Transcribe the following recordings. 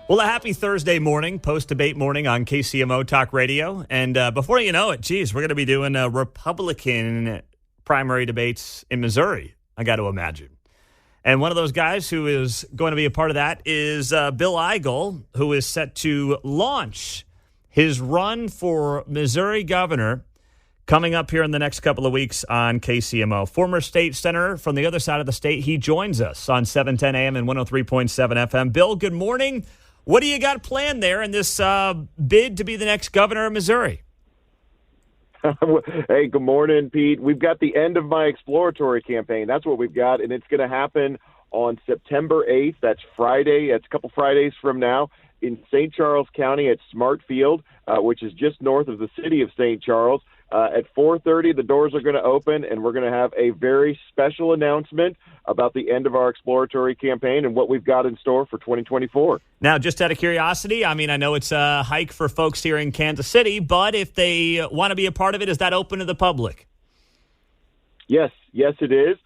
Well, a happy Thursday morning, post-debate morning on KCMO Talk Radio. And before you know it, we're going to be doing Republican primary debates in Missouri, I got to imagine. And one of those guys who is going to be a part of that is Bill Eigel, who is set to launch his run for Missouri governor coming up here in the next couple of weeks on KCMO. Former state senator from the other side of the state, he joins us on 710 AM and 103.7 FM. Bill, good morning. What do you got planned there in this bid to be the next governor of Missouri? Hey, good morning, Pete. We've got the end of my exploratory campaign. That's what we've got, and it's going to happen on September 8th. That's Friday. It's a couple Fridays from now in St. Charles County at Smart Field, which is just north of the city of St. Charles. At 4:30, the doors are going to open, and we're going to have a very special announcement about the end of our exploratory campaign and what we've got in store for 2024. Now, just out of curiosity, I mean, I know it's a hike for folks here in Kansas City, but if they want to be a part of it, is that open to the public? Yes, it is.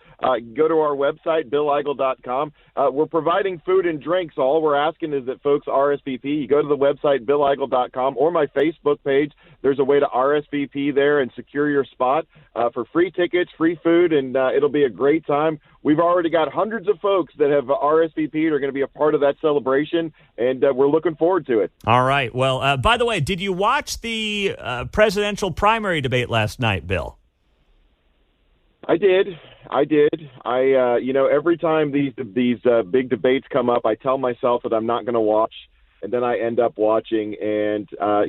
Go to our website, BillEigel.com. We're providing food and drinks. All we're asking is that folks RSVP. You go to the website, BillEigel.com, or my Facebook page. There's a way to RSVP there and secure your spot for free tickets, free food, and it'll be a great time. We've already got hundreds of folks that have RSVP'd are going to be a part of that celebration, and we're looking forward to it. All right. Well, by the way, did you watch the presidential primary debate last night, Bill? I did. Every time these big debates come up, I tell myself that I'm not going to watch, and then I end up watching. And, a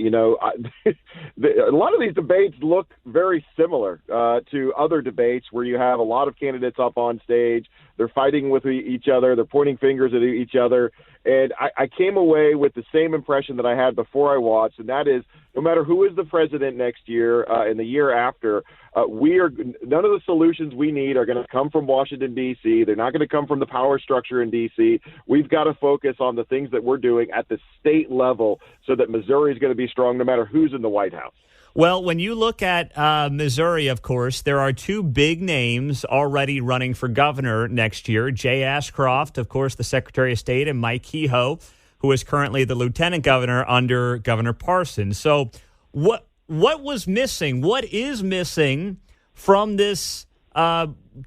lot of these debates look very similar to other debates where you have a lot of candidates up on stage. They're fighting with each other. They're pointing fingers at each other. And I came away with the same impression that I had before I watched, and that is no matter who is the president next year and the year after, none of the solutions we need are going to come from Washington, D.C. They're not going to come from the power structure in D.C. We've got to focus on the things that we're doing at the state level so that Missouri is going to be strong no matter who's in the White House. Well, when you look at Missouri, of course, there are two big names already running for governor next year. Jay Ashcroft, of course, the Secretary of State, and Mike Kehoe, who is currently the lieutenant governor under Governor Parson. So what was missing? What is missing from this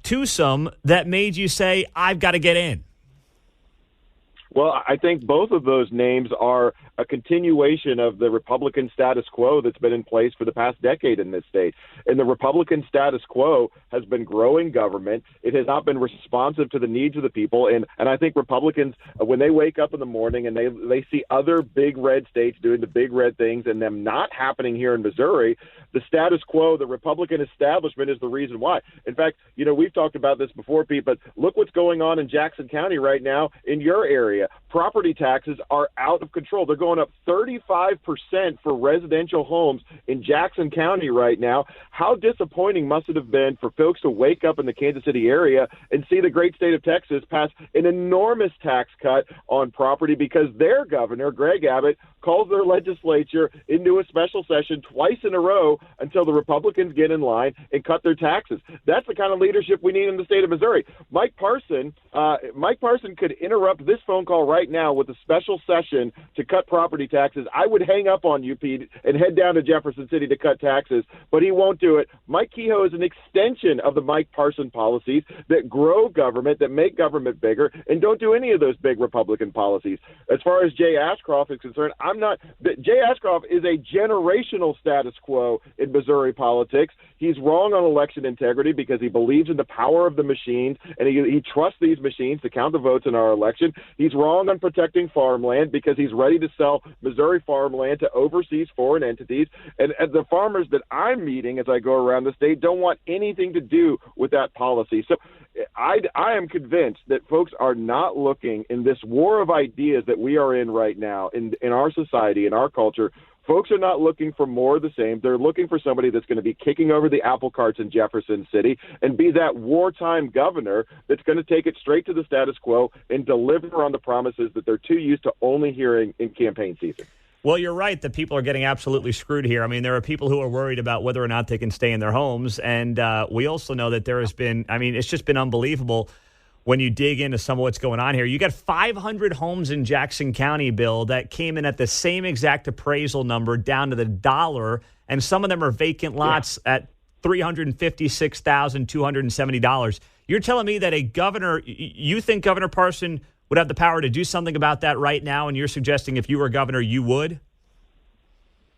twosome that made you say, I've got to get in? Well, I think both of those names are a continuation of the Republican status quo that's been in place for the past decade in this state. And the Republican status quo has been growing government. It has not been responsive to the needs of the people. And I think Republicans, when they wake up in the morning and they see other big red states doing the big red things and them not happening here in Missouri, the status quo, the Republican establishment is the reason why. In fact, we've talked about this before, Pete, but look what's going on in Jackson County right now in your area. Property taxes are out of control. They're going up 35% for residential homes in Jackson County right now. How disappointing must it have been for folks to wake up in the Kansas City area and see the great state of Texas pass an enormous tax cut on property because their governor, Greg Abbott, calls their legislature into a special session twice in a row until the Republicans get in line and cut their taxes. That's the kind of leadership we need in the state of Missouri. Mike Parson could interrupt this phone call right now with a special session to cut property taxes. I would hang up on you, Pete, and head down to Jefferson City to cut taxes, but he won't do it. Mike Kehoe is an extension of the Mike Parson policies that grow government, that make government bigger, and don't do any of those big Republican policies. As far as Jay Ashcroft is concerned, Jay Ashcroft is a generational status quo in Missouri politics. He's wrong on election integrity because he believes in the power of the machines, and he trusts these machines to count the votes in our election. He's wrong on protecting farmland because he's ready to sell Missouri farmland to overseas foreign entities. And the farmers that I'm meeting as I go around the state don't want anything to do with that policy. So I am convinced that folks are not looking in this war of ideas that we are in right now in our society, in our culture. Folks are not looking for more of the same. They're looking for somebody that's going to be kicking over the apple carts in Jefferson City and be that wartime governor that's going to take it straight to the status quo and deliver on the promises that they're too used to only hearing in campaign season. Well, you're right that people are getting absolutely screwed here. I mean, there are people who are worried about whether or not they can stay in their homes. And we also know that there has been, it's just been unbelievable. when you dig into some of what's going on here. You got 500 homes in Jackson County, Bill, that came in at the same exact appraisal number down to the dollar, and some of them are vacant lots at $356,270. You're telling me that a governor, you think Governor Parson would have the power to do something about that right now, and you're suggesting if you were governor, you would?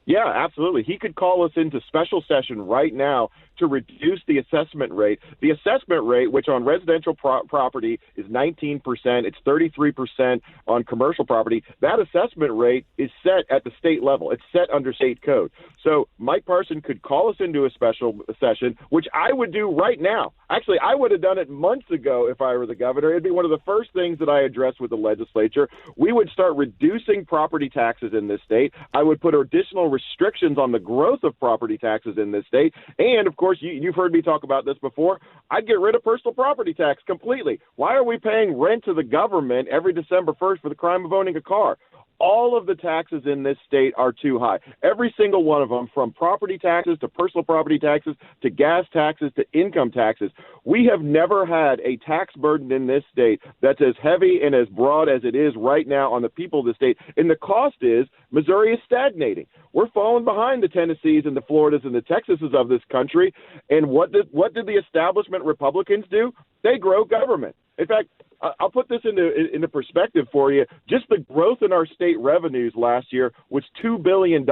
Yeah, absolutely. He could call us into special session right now to reduce the assessment rate. The assessment rate, which on residential property is 19%, it's 33% on commercial property. That assessment rate is set at the state level. It's set under state code. So Mike Parson could call us into a special session, which I would do right now. Actually, I would have done it months ago if I were the governor. It'd be one of the first things that I addressed with the legislature. We would start reducing property taxes in this state. I would put additional restrictions on the growth of property taxes in this state. And, of course, you've heard me talk about this before. I'd get rid of personal property tax completely. Why are we paying rent to the government every December 1st for the crime of owning a car? All of the taxes in this state are too high. Every single one of them, from property taxes to personal property taxes to gas taxes to income taxes. We have never had a tax burden in this state that's as heavy and as broad as it is right now on the people of the state. And the cost is Missouri is stagnating. We're falling behind the Tennessees and the Floridas and the Texases of this country. And what did the establishment Republicans do? They grow government. In fact, I'll put this into perspective for you. Just the growth in our state revenues last year was $2 billion.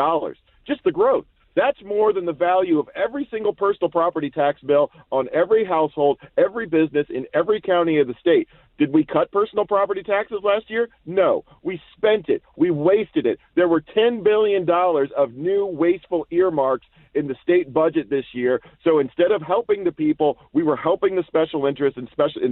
Just the growth. That's more than the value of every single personal property tax bill on every household, every business in every county of the state. Did we cut personal property taxes last year? No. We spent it. We wasted it. There were $10 billion of new wasteful earmarks in the state budget this year. So instead of helping the people, we were helping the special interests and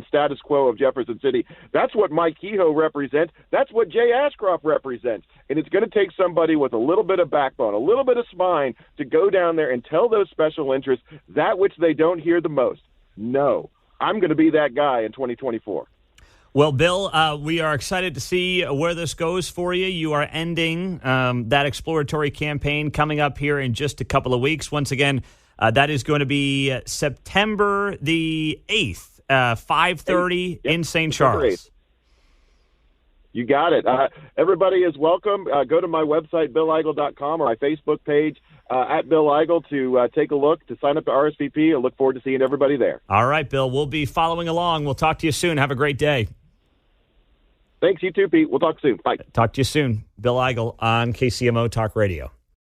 status quo of Jefferson City. That's what Mike Kehoe represents. That's what Jay Ashcroft represents. And it's going to take somebody with a little bit of backbone, a little bit of spine to go down there and tell those special interests that which they don't hear the most. No, I'm going to be that guy in 2024. Well, Bill, we are excited to see where this goes for you. You are ending that exploratory campaign coming up here in just a couple of weeks. Once again, that is going to be September the 8th, 5:30 in St. Charles. You got it. Everybody is welcome. Go to my website, BillEigel.com, or my Facebook page, at Bill Eigel, to take a look, to sign up to RSVP. I look forward to seeing everybody there. All right, Bill. We'll be following along. We'll talk to you soon. Have a great day. Thanks, you too, Pete. We'll talk soon. Bye. Talk to you soon. Bill Eigel on KCMO Talk Radio.